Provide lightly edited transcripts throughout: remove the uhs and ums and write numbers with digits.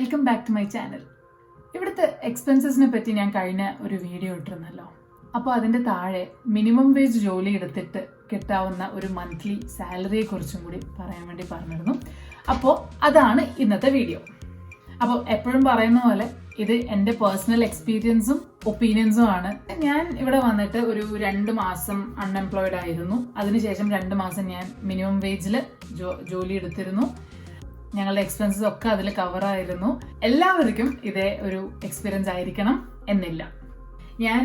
Welcome back to my channel. ഇവിടുത്തെ എക്സ്പെൻസസിനെ പറ്റി ഞാൻ കഴിഞ്ഞ ഒരു വീഡിയോ ഇട്ടിരുന്നല്ലോ. അപ്പോൾ അതിൻ്റെ താഴെ മിനിമം വേജ് ജോലി എടുത്തിട്ട് കിട്ടാവുന്ന ഒരു മന്ത്ലി സാലറിയെ കുറിച്ചും കൂടി പറയാൻ വേണ്ടി പറഞ്ഞിരുന്നു. അപ്പോൾ അതാണ് ഇന്നത്തെ വീഡിയോ. അപ്പോൾ എപ്പോഴും പറയുന്ന പോലെ ഇത് എൻ്റെ പേഴ്സണൽ എക്സ്പീരിയൻസും ഒപ്പീനിയൻസും ആണ്. ഞാൻ ഇവിടെ വന്നിട്ട് ഒരു 2 മാസം അൺഎംപ്ലോയിഡ് ആയിരുന്നു. അതിനുശേഷം 2 മാസം ഞാൻ മിനിമം വേജിൽ ജോലി എടുത്തിരുന്നു. ഞങ്ങളുടെ എക്സ്പെൻസസ് ഒക്കെ അതിൽ കവർ ആയിരുന്നു. എല്ലാവർക്കും ഇതേ ഒരു എക്സ്പീരിയൻസ് ആയിരിക്കണം എന്നില്ല. ഞാൻ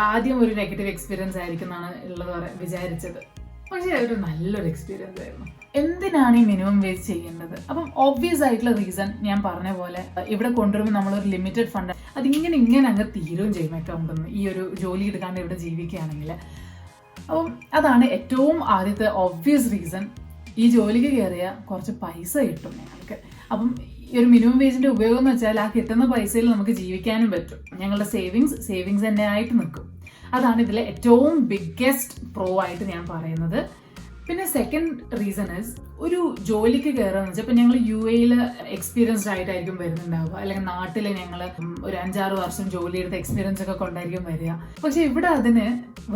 ആദ്യം ഒരു നെഗറ്റീവ് എക്സ്പീരിയൻസ് ആയിരിക്കും എന്നാണ് വിചാരിച്ചത്. പക്ഷേ ഒരു നല്ലൊരു എക്സ്പീരിയൻസ് ആയിരുന്നു. എന്തിനാണ് ഈ മിനിമം വേജ് ചെയ്യേണ്ടത്? അപ്പം ഓബ്വിയസ് ആയിട്ടുള്ള റീസൺ ഞാൻ പറഞ്ഞ പോലെ ഇവിടെ കൊണ്ടുവരുമ്പോൾ നമ്മളൊരു ലിമിറ്റഡ് ഫണ്ട് അതിങ്ങനെ അങ്ങ് തീരുകയും ചെയ്യും അക്കൗണ്ടിൽ ഈ ഒരു ജോലി എടുക്കാണ്ട് ഇവിടെ ജീവിക്കുകയാണെങ്കിൽ. അപ്പം അതാണ് ഏറ്റവും ആദ്യത്തെ ഓബ്വിയസ് റീസൺ. ഈ ജോലിക്ക് കയറിയ കുറച്ച് പൈസ കിട്ടും ഞങ്ങൾക്ക്. അപ്പം ഈ ഒരു മിനിമം വേജിന്റെ ഉപയോഗം എന്ന് വെച്ചാൽ ആ കിട്ടുന്ന പൈസയിൽ നമുക്ക് ജീവിക്കാനും പറ്റും. ഞങ്ങളുടെ സേവിങ്സ് തന്നെ ആയിട്ട് നിൽക്കും. അതാണ് ഇതിലെ ഏറ്റവും ബിഗ്ഗസ്റ്റ് പ്രോ ആയിട്ട് ഞാൻ പറയുന്നത്. പിന്നെ സെക്കൻഡ് റീസൺ ഇസ് ഒരു ജോലിക്ക് കയറുകയെന്ന് വെച്ചാൽ ഇപ്പം ഞങ്ങൾ UAE എക്സ്പീരിയൻസ്ഡ് ആയിട്ടായിരിക്കും വരുന്നുണ്ടാവുക, അല്ലെങ്കിൽ നാട്ടിൽ ഞങ്ങൾ ഒരു 5-6 വർഷം ജോലി എടുത്ത എക്സ്പീരിയൻസ് ഒക്കെ കൊണ്ടായിരിക്കും വരിക. പക്ഷെ ഇവിടെ അതിന്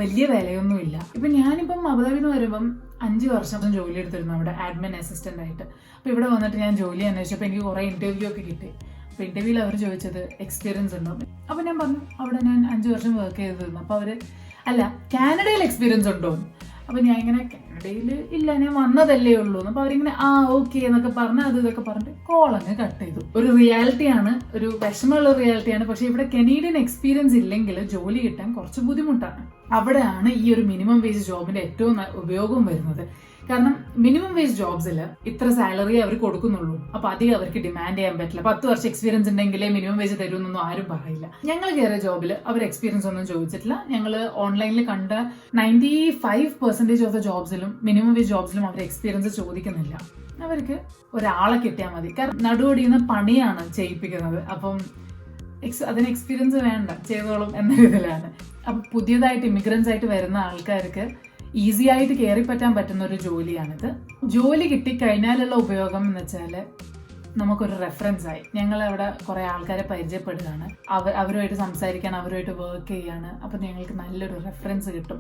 വലിയ വിലയൊന്നുമില്ല. ഇപ്പം ഞാനിപ്പം അബുദാബിയിൽ നിന്ന് വരുമ്പം 5 വർഷം ജോലി എടുത്തിരുന്നു അവിടെ ആഡ്മിൻ അസിസ്റ്റന്റ് ആയിട്ട്. അപ്പോൾ ഇവിടെ വന്നിട്ട് ഞാൻ ജോലി അന്വേഷിച്ചപ്പോൾ എനിക്ക് കുറേ ഇന്റർവ്യൂ ഒക്കെ കിട്ടി. അപ്പോൾ ഇന്റർവ്യൂവിൽ അവർ ചോദിച്ചത് എക്സ്പീരിയൻസ് ഉണ്ടോ. അപ്പോൾ ഞാൻ പറഞ്ഞു അവിടെ ഞാൻ 5 വർഷം വർക്ക് ചെയ്തിരുന്നു. അപ്പോൾ അവർ അല്ല കാനഡയിൽ എക്സ്പീരിയൻസ് ഉണ്ടോ. അപ്പോൾ ഞാൻ ഇങ്ങനെ കാനഡയിൽ ഇല്ല, ഞാൻ വന്നതല്ലേ ഉള്ളൂ. അപ്പോൾ അവരിങ്ങനെ ഓക്കെ എന്നൊക്കെ പറഞ്ഞ് ഇതൊക്കെ പറഞ്ഞിട്ട് കോളങ്ങ് കട്ട് ചെയ്തു. ഒരു റിയാലിറ്റിയാണ്, ഒരു വിഷമമുള്ള റിയാലിറ്റിയാണ്. പക്ഷെ ഇവിടെ കനേഡിയൻ എക്സ്പീരിയൻസ് ഇല്ലെങ്കിൽ ജോലി കിട്ടാൻ കുറച്ച് ബുദ്ധിമുട്ടാണ്. അവിടെയാണ് ഈ ഒരു മിനിമം വേജ് ജോബിന്റെ ഏറ്റവും ഉപയോഗം വരുന്നത്. കാരണം മിനിമം വേജ് ജോബ്സിൽ ഇത്ര സാലറി അവർ കൊടുക്കുന്നുള്ളൂ. അപ്പൊ അധികം അവർക്ക് ഡിമാൻഡ് ചെയ്യാൻ പറ്റില്ല. 10 വർഷം എക്സ്പീരിയൻസ് ഉണ്ടെങ്കിലേ മിനിമം വേജ് തരുമെന്നൊന്നും ആരും പറയില്ല. ഞങ്ങൾ കയറിയ ജോബിൽ അവർ എക്സ്പീരിയൻസ് ഒന്നും ചോദിച്ചിട്ടില്ല. ഞങ്ങൾ ഓൺലൈനിൽ കണ്ട 95% ഓഫ് ദ ജോബ്സിലും മിനിമം വേജ് ജോബ്സിലും അവർ എക്സ്പീരിയൻസ് ചോദിക്കുന്നില്ല. അവർക്ക് ഒരാളെ കിട്ടിയാൽ മതി. കാരണം നടുവടിയുന്ന പണിയാണ് ചെയ്യിപ്പിക്കുന്നത്. അപ്പം അതിന് എക്സ്പീരിയൻസ് വേണ്ട, ചെയ്തോളും എന്ന ഇതിലാണ്. അപ്പൊ പുതിയതായിട്ട് ഇമിഗ്രൻസ് ആയിട്ട് വരുന്ന ആൾക്കാർക്ക് ഈസി ആയിട്ട് കയറി പറ്റാൻ പറ്റുന്ന ഒരു ജോലിയാണിത്. ജോലി കിട്ടിക്കഴിഞ്ഞാലുള്ള ഉപയോഗം എന്ന് വെച്ചാൽ നമുക്കൊരു റെഫറൻസ് ആയി. ഞങ്ങൾ അവിടെ കുറെ ആൾക്കാരെ പരിചയപ്പെടുകയാണ്, അവരുമായിട്ട് സംസാരിക്കാൻ, അവരുമായിട്ട് വർക്ക് ചെയ്യാണ്. അപ്പൊ ഞങ്ങൾക്ക് നല്ലൊരു റെഫറൻസ് കിട്ടും.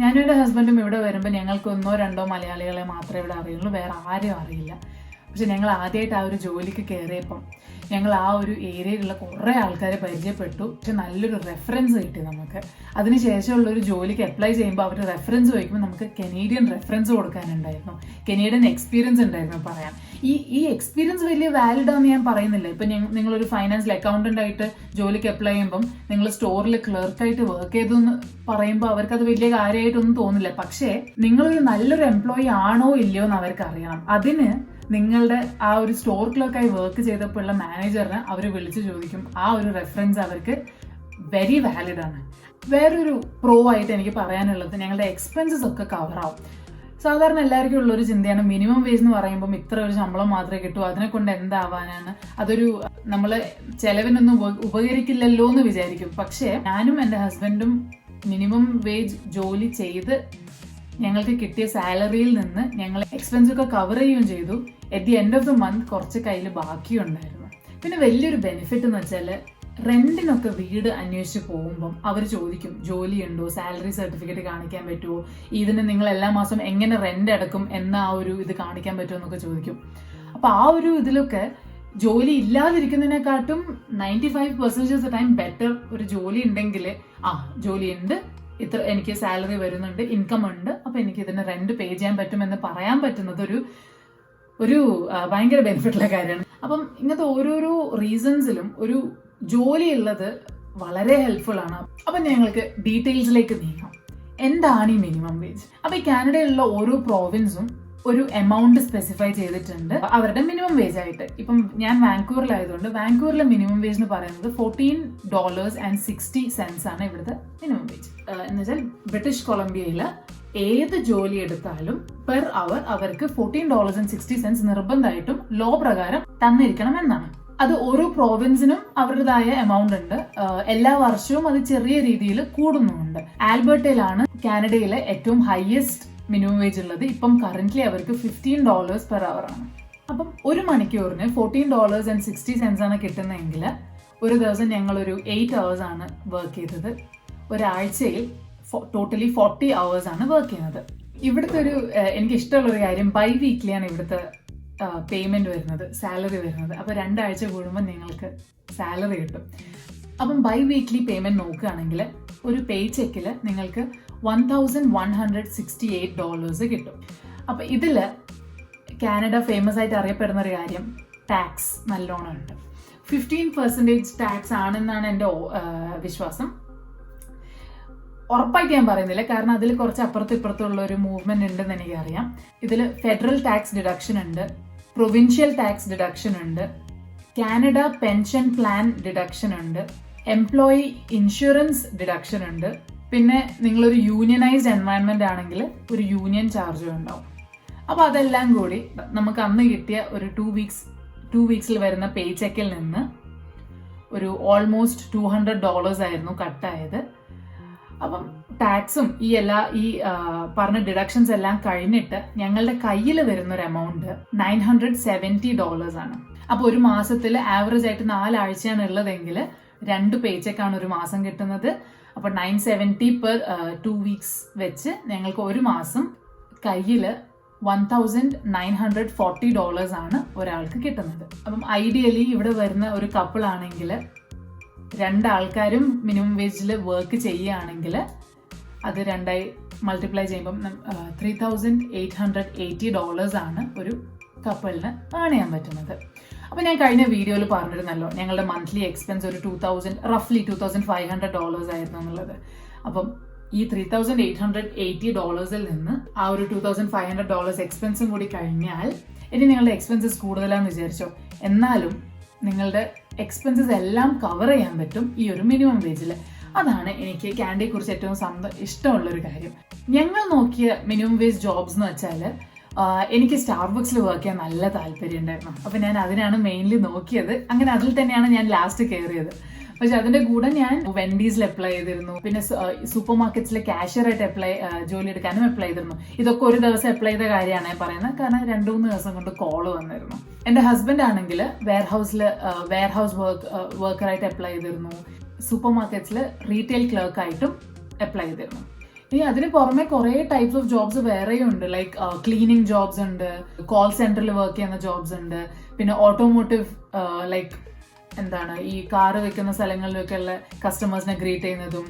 ഞാനും എൻ്റെ ഹസ്ബൻഡും ഇവിടെ വരുമ്പോൾ ഞങ്ങൾക്ക് 1-2 മലയാളികളെ മാത്രമേ ഇവിടെ അറിയുള്ളൂ, വേറെ ആരും അറിയില്ല. പക്ഷെ ഞങ്ങൾ ആദ്യമായിട്ട് ആ ഒരു ജോലിക്ക് കയറിയപ്പം ഞങ്ങൾ ആ ഒരു ഏരിയയിലുള്ള കുറേ ആൾക്കാരെ പരിചയപ്പെട്ടു. പക്ഷെ നല്ലൊരു റെഫറൻസ് കിട്ടി നമുക്ക്. അതിനുശേഷമുള്ള ഒരു ജോലിക്ക് അപ്ലൈ ചെയ്യുമ്പോൾ അവർ റെഫറൻസ് ചോദിക്കുമ്പോൾ നമുക്ക് കനേഡിയൻ റെഫറൻസ് കൊടുക്കാനുണ്ടായിരുന്നു, കനേഡിയൻ എക്സ്പീരിയൻസ് ഉണ്ടായിരുന്നു പറയാൻ. ഈ എക്സ്പീരിയൻസ് വലിയ വാലിഡ് ആണെന്ന് ഞാൻ പറയുന്നില്ല. ഇപ്പം നിങ്ങളൊരു ഫൈനാൻഷ്യൽ അക്കൗണ്ടന്റ് ആയിട്ട് ജോലിക്ക് അപ്ലൈ ചെയ്യുമ്പം നിങ്ങൾ സ്റ്റോറിൽ ക്ലർക്കായിട്ട് വർക്ക് ചെയ്തെന്ന് പറയുമ്പോൾ അവർക്കത് വലിയ കാര്യമായിട്ടൊന്നും തോന്നില്ല. പക്ഷേ നിങ്ങളൊരു നല്ലൊരു എംപ്ലോയി ആണോ ഇല്ലയോ എന്ന് അവർക്ക് അറിയണം. അതിന് നിങ്ങളുടെ ആ ഒരു സ്റ്റോർ ക്ലർക്കായി വർക്ക് ചെയ്തപ്പോഴുള്ള മാനേജറിനെ അവർ വിളിച്ചു ചോദിക്കും. ആ ഒരു റെഫറൻസ് അവർക്ക് വെരി വാലിഡ് ആണ്. വേറൊരു പ്രോ ആയിട്ട് എനിക്ക് പറയാനുള്ളത് ഞങ്ങളുടെ എക്സ്പെൻസസ് ഒക്കെ കവർ ആവും. സാധാരണ എല്ലാവർക്കും ഉള്ളൊരു ചിന്തയാണ് മിനിമം വേജ് എന്ന് പറയുമ്പോൾ ഇത്ര ഒരു ശമ്പളം മാത്രമേ കിട്ടൂ, അതിനെ കൊണ്ട് എന്താവാനാണ്, അതൊരു നമ്മള് ചെലവിനൊന്നും ഉപകരിക്കില്ലല്ലോ എന്ന് വിചാരിക്കും. പക്ഷേ ഞാനും എൻ്റെ ഹസ്ബൻഡും മിനിമം വേജ് ജോലി ചെയ്ത് ഞങ്ങൾക്ക് കിട്ടിയ സാലറിയിൽ നിന്ന് ഞങ്ങൾ എക്സ്പെൻസ് ഒക്കെ കവർ ചെയ്യുകയും ചെയ്തു. At the end of the month കുറച്ച് കയ്യിൽ ബാക്കിയുണ്ടായിരുന്നു. പിന്നെ വലിയൊരു ബെനിഫിറ്റ് എന്ന് വെച്ചാൽ റെന്റിനൊക്കെ വീട് അന്വേഷിച്ച് പോകുമ്പം അവർ ചോദിക്കും ജോലിയുണ്ടോ, സാലറി സർട്ടിഫിക്കറ്റ് കാണിക്കാൻ പറ്റുമോ, ഇതിന് നിങ്ങൾ എല്ലാ മാസം എങ്ങനെ റെന്റ് അടക്കും എന്ന ആ ഒരു ഇത് കാണിക്കാൻ പറ്റുമോ എന്നൊക്കെ ചോദിക്കും. അപ്പൊ ആ ഒരു ഇതിലൊക്കെ ജോലി ഇല്ലാതിരിക്കുന്നതിനെക്കാട്ടും 95% ഓഫ് ദ ടൈം ബെറ്റർ ഒരു ജോലി ഉണ്ടെങ്കിൽ ജോലിയുണ്ട്, ഇത്ര എനിക്ക് സാലറി വരുന്നുണ്ട്, ഇൻകം ഉണ്ട്, അപ്പൊ എനിക്ക് ഇതിന് റെന്റ് പേ ചെയ്യാൻ പറ്റുമെന്ന് പറയാൻ പറ്റുന്നത് ഒരു ഭയങ്കര ബെനിഫിറ്റുള്ള കാര്യമാണ്. അപ്പം ഇങ്ങനത്തെ ഓരോരോ റീസൺസിലും ഒരു ജോലി ഉള്ളത് വളരെ ഹെൽപ്ഫുൾ ആണ്. അപ്പൊ ഞങ്ങൾക്ക് ഡീറ്റെയിൽസിലേക്ക് നീങ്ങാം. എന്താണ് ഈ മിനിമം വേജ്? അപ്പൊ ഈ കാനഡയിലുള്ള ഓരോ പ്രോവിൻസും ഒരു എമൗണ്ട് സ്പെസിഫൈ ചെയ്തിട്ടുണ്ട് അവരുടെ മിനിമം വേജ് ആയിട്ട്. ഇപ്പം ഞാൻ വാൻകൂവറിലായതുകൊണ്ട് വാൻകൂവറിലെ മിനിമം വേജ് എന്ന് പറയുന്നത് $14.60 ആണ് ഇവിടുത്തെ മിനിമം വേജ്. എന്ന് വെച്ചാൽ ബ്രിട്ടീഷ് കൊളംബിയയില് ഏത് ജോലി എടുത്താലും പെർ അവർ അവർക്ക് $14.60 നിർബന്ധമായിട്ടും ലോ പ്രകാരം തന്നിരിക്കണം എന്നാണ്. അത് ഓരോ പ്രോവിൻസിനും അവരുടേതായ എമൗണ്ട് ഉണ്ട്. എല്ലാ വർഷവും അത് ചെറിയ രീതിയിൽ കൂടുന്നുമുണ്ട്. ആൽബർട്ടയിലാണ് കാനഡയിലെ ഏറ്റവും ഹയസ്റ്റ് മിനിമം വേജ് ഉള്ളത്. ഇപ്പം കറന്റ്ലി അവർക്ക് $15 per hour ആണ്. അപ്പം ഒരു മണിക്കൂറിന് $14.60 ആണ് കിട്ടുന്നതെങ്കിൽ ഒരു ദിവസം ഞങ്ങളൊരു 8 hours ആണ് വർക്ക് ചെയ്തത്. ഒരാഴ്ചയിൽ ടോട്ടലി 40 hours ആണ് വർക്ക് ചെയ്യുന്നത്. ഇവിടുത്തെ എനിക്ക് ഇഷ്ടമുള്ളൊരു കാര്യം ബൈ വീക്ക്ലിയാണ് ഇവിടുത്തെ പേയ്മെന്റ് വരുന്നത്, സാലറി വരുന്നത്. അപ്പോൾ 2 ആഴ്ച കൂടുമ്പോൾ നിങ്ങൾക്ക് സാലറി കിട്ടും. അപ്പം ബൈ വീക്ക്ലി പേയ്മെന്റ് നോക്കുകയാണെങ്കിൽ ഒരു പേ ചെക്കിൽ നിങ്ങൾക്ക് $1,168 കിട്ടും. അപ്പം ഇതിൽ കാനഡ ഫേമസ് ആയിട്ട് അറിയപ്പെടുന്ന ഒരു കാര്യം ടാക്സ് നല്ലോണം ഉണ്ട്. 15% ടാക്സ് ആണെന്നാണ് എൻ്റെ വിശ്വാസം. ഉറപ്പായിട്ട് ഞാൻ പറയുന്നില്ല, കാരണം അതിൽ കുറച്ച് അപ്പുറത്തും ഇപ്പുറത്തുള്ള ഒരു മൂവ്മെന്റ് ഉണ്ടെന്ന് എനിക്കറിയാം. ഇതിൽ ഫെഡറൽ ടാക്സ് ഡിഡക്ഷൻ ഉണ്ട്, പ്രൊവിൻഷ്യൽ ടാക്സ് ഡിഡക്ഷൻ ഉണ്ട്, കാനഡ പെൻഷൻ പ്ലാൻ ഡിഡക്ഷൻ ഉണ്ട്, എംപ്ലോയി ഇൻഷുറൻസ് ഡിഡക്ഷൻ ഉണ്ട്. പിന്നെ നിങ്ങളൊരു യൂണിയനൈസ്ഡ് എൻവയൺമെന്റ് ആണെങ്കിൽ ഒരു യൂണിയൻ ചാർജും ഉണ്ടാവും. അപ്പോൾ അതെല്ലാം കൂടി നമുക്ക് അന്ന് കിട്ടിയ ഒരു 2 വീക്സിൽ വരുന്ന പേ ചെക്കിൽ നിന്ന് ഒരു ഓൾമോസ്റ്റ് $200 ആയിരുന്നു കട്ടായത്. അപ്പം ടാക്സും ഈ പറഞ്ഞ ഡിഡക്ഷൻസ് എല്ലാം കഴിഞ്ഞിട്ട് ഞങ്ങളുടെ കയ്യിൽ വരുന്ന ഒരു എമൗണ്ട് $970 ആണ്. അപ്പോൾ ഒരു മാസത്തിൽ ആവറേജ് ആയിട്ട് 4 ആഴ്ചയാണ് ഉള്ളതെങ്കിൽ 2 പേ ചെക്കാണ് ഒരു മാസം കിട്ടുന്നത്. അപ്പോൾ 970 പെർ 2 വീക്സ് വെച്ച് ഞങ്ങൾക്ക് ഒരു മാസം കയ്യിൽ $1,940 ആണ് ഒരാൾക്ക് കിട്ടുന്നത്. അപ്പം ഐഡിയലി ഇവിടെ വരുന്ന ഒരു കപ്പിൾ ആണെങ്കിൽ 2 ആൾക്കാരും മിനിമം വേജിൽ വർക്ക് ചെയ്യുകയാണെങ്കിൽ അത് 2 മൾട്ടിപ്ലൈ ചെയ്യുമ്പം $3,880 ആണ് ഒരു കപ്പിളിന് ഏൺ ചെയ്യാൻ പറ്റുന്നത്. അപ്പം ഞാൻ കഴിഞ്ഞ വീഡിയോയിൽ പറഞ്ഞിരുന്നല്ലോ ഞങ്ങളുടെ മന്ത്ലി എക്സ്പെൻസ് ഒരു റഫ്ലി $2,500 ആയിരുന്നു എന്നുള്ളത്. അപ്പം ഈ $3,880 നിന്ന് ആ ഒരു $2,500 എക്സ്പെൻസും കൂടി കഴിഞ്ഞാൽ ഇനി നിങ്ങളുടെ എക്സ്പെൻസസ് കൂടുതലാന്ന് വിചാരിച്ചോ, എന്നാലും നിങ്ങളുടെ എക്സ്പെൻസസ് എല്ലാം കവർ ചെയ്യാൻ പറ്റും ഈ ഒരു മിനിമം വേജിൽ. അതാണ് എനിക്ക് കാനഡയെ കുറിച്ച് ഏറ്റവും ഇഷ്ടമുള്ളൊരു കാര്യം. ഞങ്ങൾ നോക്കിയ മിനിമം വേജ് ജോബ്സ് എന്ന് വെച്ചാൽ എനിക്ക് സ്റ്റാർബക്സിൽ വർക്ക് ചെയ്യാൻ നല്ല താല്പര്യം ഉണ്ടായിരുന്നു. അപ്പം ഞാൻ അതിനാണ് മെയിൻലി നോക്കിയത്. അങ്ങനെ അതിൽ തന്നെയാണ് ഞാൻ ലാസ്റ്റ് കയറിയത്. പക്ഷെ അതിന്റെ കൂടെ ഞാൻ വെൻഡീസിൽ അപ്ലൈ ചെയ്തിരുന്നു, പിന്നെ സൂപ്പർ മാർക്കറ്റ്സിലെ കാഷ്യറായിട്ട് ജോലി എടുക്കാനും അപ്ലൈ ചെയ്തിരുന്നു. ഇതൊക്കെ ഒരു ദിവസം അപ്ലൈ ചെയ്ത കാര്യമാണ് ഞാൻ പറയുന്നത്, കാരണം 2-3 ദിവസം കൊണ്ട് കോള് വന്നിരുന്നു. എന്റെ ഹസ്ബൻഡ് ആണെങ്കിൽ വെയർഹൗസ് വർക്കറായിട്ട് അപ്ലൈ ചെയ്തിരുന്നു, സൂപ്പർ മാർക്കറ്റ്സിൽ റീറ്റെയിൽ ക്ലർക്കായിട്ടും അപ്ലൈ ചെയ്തിരുന്നു. ഇനി അതിന് പുറമെ കുറെ ടൈപ്സ് ഓഫ് ജോബ്സ് വേറെയും ഉണ്ട്. ലൈക്ക് ക്ലീനിങ് ജോബ്സ് ഉണ്ട്, കോൾ സെന്ററിൽ വർക്ക് ചെയ്യുന്ന ജോബ്സ് ഉണ്ട്, പിന്നെ ഓട്ടോമോട്ടീവ് ലൈക്ക് ഈ കാറ് വെക്കുന്ന സ്ഥലങ്ങളിലൊക്കെ ഉള്ള കസ്റ്റമേഴ്സിനെ ഗ്രീറ്റ് ചെയ്യുന്നതും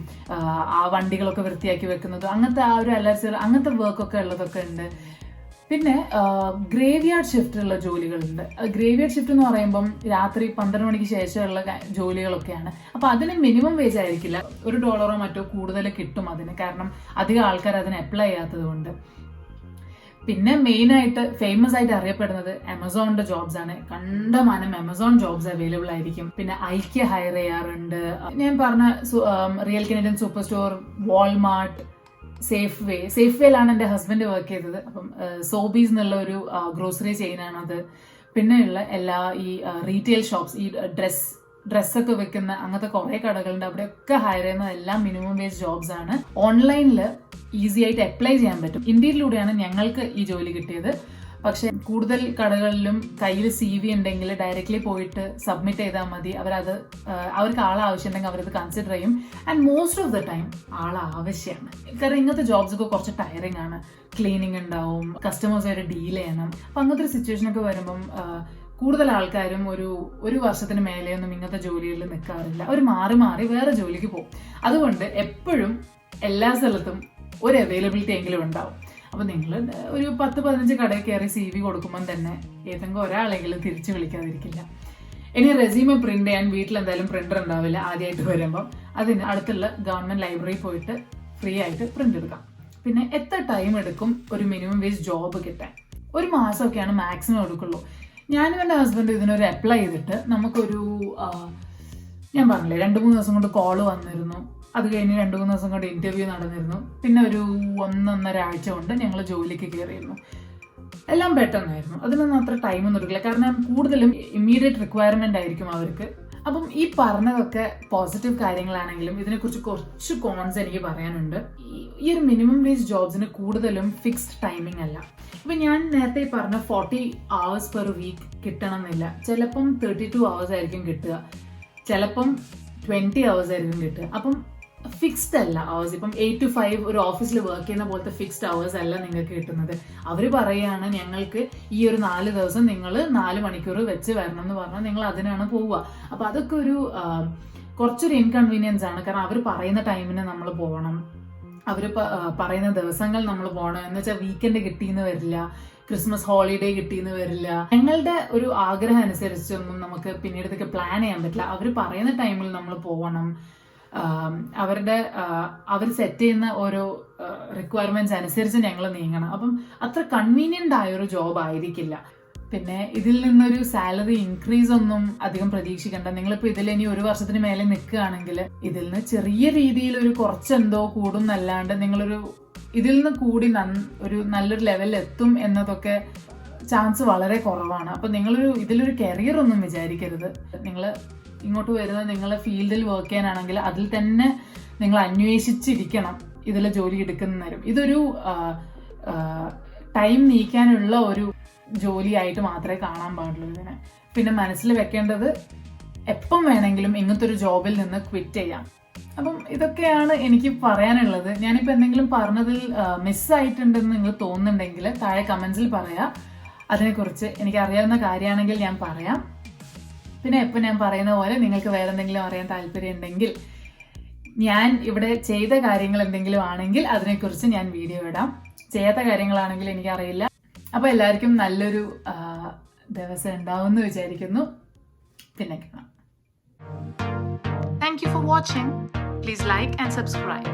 ആ വണ്ടികളൊക്കെ വൃത്തിയാക്കി വെക്കുന്നതും അങ്ങനത്തെ ആ ഒരു അലർച്ചകൾ അങ്ങനത്തെ വർക്കൊക്കെ ഉള്ളതൊക്കെ ഉണ്ട്. പിന്നെ ഗ്രേവ് യാർഡ് ഷിഫ്റ്റിലുള്ള ജോലികളുണ്ട്. ഗ്രേവ് ഷിഫ്റ്റ് എന്ന് പറയുമ്പം രാത്രി 12 മണിക്ക് ശേഷമുള്ള ജോലികളൊക്കെയാണ്. അപ്പൊ അതിന് മിനിമം വേജ് ആയിരിക്കില്ല, $1 മറ്റോ കൂടുതൽ കിട്ടും അതിന്, കാരണം അധികം ആൾക്കാർ അതിന് അപ്ലൈ ചെയ്യാത്തത് കൊണ്ട്. പിന്നെ മെയിൻ ആയിട്ട് ഫേമസ് ആയിട്ട് അറിയപ്പെടുന്നത് ആമസോണിന്റെ ജോബ്സ് ആണ്. കണ്ടമാനം ആമസോൺ ജോബ്സ് അവൈലബിൾ ആയിരിക്കും. പിന്നെ ഐക്യ ഹയർ ചെയ്യാറുണ്ട്. ഞാൻ പറഞ്ഞ real Canadian superstore, Walmart, സേഫ് വേയിലാണ് എൻ്റെ ഹസ്ബൻഡ് വർക്ക് ചെയ്തത്. അപ്പം സോബീസ് എന്നുള്ള ഒരു ഗ്രോസറി ചെയിനാണത്. പിന്നെയുള്ള എല്ലാ ഈ റീറ്റെയിൽ ഷോപ്സ്, ഈ ഡ്രസ്സൊക്കെ വെക്കുന്ന അങ്ങനത്തെ കുറെ കടകളുണ്ട്. അവിടെയൊക്കെ ഹയർ ചെയ്യുന്നത് എല്ലാം മിനിമം വേജ് ജോബ്സ് ആണ്. ഓൺലൈനിൽ ഈസി ആയിട്ട് അപ്ലൈ ചെയ്യാൻ പറ്റും. ഇന്ത്യയിലൂടെയാണ് ഞങ്ങൾക്ക് ഈ ജോലി കിട്ടിയത്. പക്ഷെ കൂടുതൽ കടകളിലും കയ്യിൽ CV ഉണ്ടെങ്കിൽ ഡയറക്റ്റ്ലി പോയിട്ട് സബ്മിറ്റ് ചെയ്താൽ മതി. അവർക്ക് ആവശ്യമുണ്ടെങ്കിൽ അവരത് കൺസിഡർ ചെയ്യും. And most of the time ആവശ്യമാണ്. കാരണം ഇങ്ങനത്തെ ജോബ്സൊക്കെ കുറച്ച് ടയറിംഗ് ആണ്. ക്ലീനിങ് ഉണ്ടാവും, കസ്റ്റമേഴ്സായിട്ട് ഡീൽ ചെയ്യണം. അപ്പം അങ്ങനത്തെ ഒരു സിറ്റുവേഷൻ ഒക്കെ വരുമ്പം കൂടുതൽ ആൾക്കാരും ഒരു വർഷത്തിന് മേലെയൊന്നും ഇങ്ങനത്തെ ജോലികളിൽ നിൽക്കാറില്ല. അവർ മാറി വേറെ ജോലിക്ക് പോകും. അതുകൊണ്ട് എപ്പോഴും എല്ലാ സ്ഥലത്തും ഒരു അവൈലബിലിറ്റി എങ്കിലും ഉണ്ടാവും. അപ്പോൾ നിങ്ങൾ ഒരു 10-15 കടയിൽ കയറി CV കൊടുക്കുമ്പം തന്നെ ഏതെങ്കിലും ഒരാളെങ്കിലും തിരിച്ചു വിളിക്കാതിരിക്കില്ല. ഇനി റെസ്യൂമെ പ്രിന്റ് ചെയ്യാൻ വീട്ടിൽ എന്തായാലും പ്രിന്റർ ഉണ്ടാവില്ല ആദ്യമായിട്ട് വരുമ്പം. അതിന് അടുത്തുള്ള ഗവൺമെന്റ് ലൈബ്രറി പോയിട്ട് ഫ്രീ ആയിട്ട് പ്രിന്റ് എടുക്കാം. പിന്നെ എത്ര ടൈം എടുക്കും ഒരു മിനിമം വേജ് ജോബ് കിട്ടാൻ? 1 മാസമൊക്കെയാണ് മാക്സിമം എടുക്കുള്ളൂ. ഞാനും എൻ്റെ ഹസ്ബൻഡ് ഇതിനൊരു അപ്ലൈ ചെയ്തിട്ട് നമുക്കൊരു ഞാൻ പറഞ്ഞില്ലേ 2-3 ദിവസം കൊണ്ട് കോള് വന്നിരുന്നു. അത് കഴിഞ്ഞ് 2-3 ദിവസം കൊണ്ട് ഇന്റർവ്യൂ നടന്നിരുന്നു. പിന്നെ ഒരു 1-1.5 ആഴ്ച കൊണ്ട് ഞങ്ങൾ ജോലിക്ക് കയറിയിരുന്നു. എല്ലാം പെട്ടെന്നായിരുന്നു. അതിനൊന്നും അത്ര ടൈമൊന്നും എടുക്കില്ല, കാരണം കൂടുതലും ഇമ്മീഡിയറ്റ് റിക്വയർമെന്റ് ആയിരിക്കും അവർക്ക്. അപ്പം ഈ പറഞ്ഞതൊക്കെ പോസിറ്റീവ് കാര്യങ്ങളാണെങ്കിലും ഇതിനെക്കുറിച്ച് കുറച്ച് കോൺസ് എനിക്ക് പറയാനുണ്ട്. ഈ ഒരു മിനിമം വേജ് ജോബ്സിന് കൂടുതലും ഫിക്സ്ഡ് ടൈമിംഗ് അല്ല. അപ്പം ഞാൻ നേരത്തെ പറഞ്ഞ 40 hours per week കിട്ടണം എന്നില്ല. ചിലപ്പം 32 hours ആയിരിക്കും കിട്ടുക, ചിലപ്പം 20 hours ആയിരിക്കും കിട്ടുക. അപ്പം ഫിക്സ്ഡ് അല്ല അവേഴ്സ്. ഇപ്പം 8 to 5 ഒരു ഓഫീസിൽ വർക്ക് ചെയ്യുന്ന പോലത്തെ ഫിക്സ്ഡ് അവേഴ്സ് അല്ല നിങ്ങൾക്ക് കിട്ടുന്നത്. അവർ പറയുകയാണ് ഞങ്ങൾക്ക് ഈ ഒരു 4 ദിവസം നിങ്ങൾ 4 മണിക്കൂർ വെച്ച് വരണം എന്ന് പറഞ്ഞാൽ നിങ്ങൾ അതിനാണ് പോവുക. അപ്പം അതൊക്കെ ഒരു കുറച്ചൊരു ഇൻകൺവീനിയൻസ് ആണ്. കാരണം അവർ പറയുന്ന ടൈമിന് നമ്മൾ പോകണം, അവർ പറയുന്ന ദിവസങ്ങൾ നമ്മൾ പോകണം. എന്ന് വെച്ചാൽ വീക്കെൻഡ് കിട്ടിയെന്ന് വരില്ല, ക്രിസ്മസ് ഹോളിഡേ കിട്ടിയെന്ന് വരില്ല. ഞങ്ങളുടെ ഒരു ആഗ്രഹം അനുസരിച്ചൊന്നും നമുക്ക് പിന്നീട് ഇതൊക്കെ പ്ലാൻ ചെയ്യാൻ പറ്റില്ല. അവർ പറയുന്ന ടൈമിൽ നമ്മൾ പോകണം. അവർ സെറ്റ് ചെയ്യുന്ന ഓരോ റിക്വയർമെന്റ്സ് അനുസരിച്ച് ഞങ്ങൾ നീങ്ങണം. അപ്പം അത്ര കൺവീനിയന്റ് ആയൊരു ജോബ് ആയിരിക്കില്ല. പിന്നെ ഇതിൽ നിന്നൊരു സാലറി ഇൻക്രീസ് ഒന്നും അധികം പ്രതീക്ഷിക്കണ്ട. നിങ്ങളിപ്പോൾ ഇതിൽ ഇനി 1 വർഷത്തിന് മേലെ നിൽക്കുകയാണെങ്കിൽ ഇതിൽ നിന്ന് ചെറിയ രീതിയിൽ ഒരു കുറച്ചെന്തോ കൂടും എന്നല്ലാണ്ട് നിങ്ങളൊരു ഇതിൽ നിന്ന് കൂടി ഒരു നല്ലൊരു ലെവലിൽ എത്തും എന്നതൊക്കെ ചാൻസ് വളരെ കുറവാണ്. അപ്പം ഇതിലൊരു കരിയർ ഒന്നും വിചാരിക്കരുത്. നിങ്ങൾ ഇങ്ങോട്ട് വരുന്നത് നിങ്ങളെ ഫീൽഡിൽ വർക്ക് ചെയ്യാനാണെങ്കിൽ അതിൽ തന്നെ നിങ്ങൾ അന്വേഷിച്ചിരിക്കണം ഇതിൽ ജോലി എടുക്കുന്നവരും. ഇതൊരു ടൈം നീക്കാനുള്ള ഒരു ജോലിയായിട്ട് മാത്രമേ കാണാൻ പാടുള്ളൂ ഇതിനെ. പിന്നെ മനസ്സിൽ വെക്കേണ്ടത് എപ്പം വേണമെങ്കിലും ഇങ്ങനത്തെ ഒരു ജോബിൽ നിന്ന് ക്വിറ്റ് ചെയ്യാം. അപ്പം ഇതൊക്കെയാണ് എനിക്ക് പറയാനുള്ളത്. ഞാനിപ്പോൾ എന്തെങ്കിലും പറഞ്ഞതിൽ മിസ്സായിട്ടുണ്ടെന്ന് നിങ്ങൾ തോന്നുന്നുണ്ടെങ്കിൽ താഴെ കമൻസിൽ പറയാം. അതിനെക്കുറിച്ച് എനിക്ക് അറിയാവുന്ന കാര്യമാണെങ്കിൽ ഞാൻ പറയാം. പിന്നെ എപ്പോൾ ഞാൻ പറയുന്ന പോലെ നിങ്ങൾക്ക് വേറെ എന്തെങ്കിലും അറിയാൻ താല്പര്യം ഉണ്ടെങ്കിൽ, ഞാൻ ഇവിടെ ചെയ്ത കാര്യങ്ങൾ എന്തെങ്കിലും ആണെങ്കിൽ അതിനെക്കുറിച്ച് ഞാൻ വീഡിയോ ഇടാം. ചെയ്യാത്ത കാര്യങ്ങളാണെങ്കിൽ എനിക്കറിയില്ല. അപ്പോൾ എല്ലാവർക്കും നല്ലൊരു ദിവസം ഉണ്ടാവുമെന്ന് വിചാരിക്കുന്നു. പിന്നെ കാണാം. Thank you for watching. Please like and subscribe.